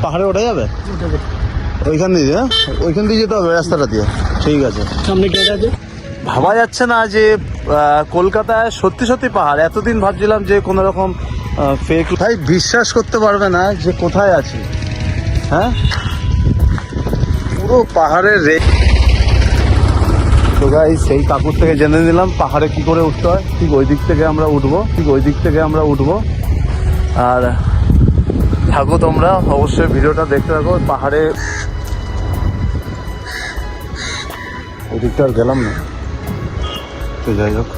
পাহাড়ে ওঠা যাবে? ওইখান দিয়ে, হ্যাঁ ওইখান দিয়ে যেতে হবে রাস্তাটা দিয়ে। ঠিক আছে, সামনে গেট আছে। ভাবা যাচ্ছে না যে কলকাতায় সত্যি সত্যি পাহাড়। এতদিন ভাবছিলাম যে কোনো রকম ফেক। ভাই বিশ্বাস করতে পারবে না যে কোথায় আছি। হ্যাঁ, পুরো পাহাড়ের তো গাইস সেই কাকুর থেকে জেনে নিলাম পাহাড়ে কি করে উঠতে হয়। ঠিক ওই দিক থেকে আমরা উঠবো। আর থাকো তোমরা, অবশ্যই ভিডিওটা দেখতে থাকো। পাহাড়ে ওই দিকটা আর গেলাম না, তো যাই হোক।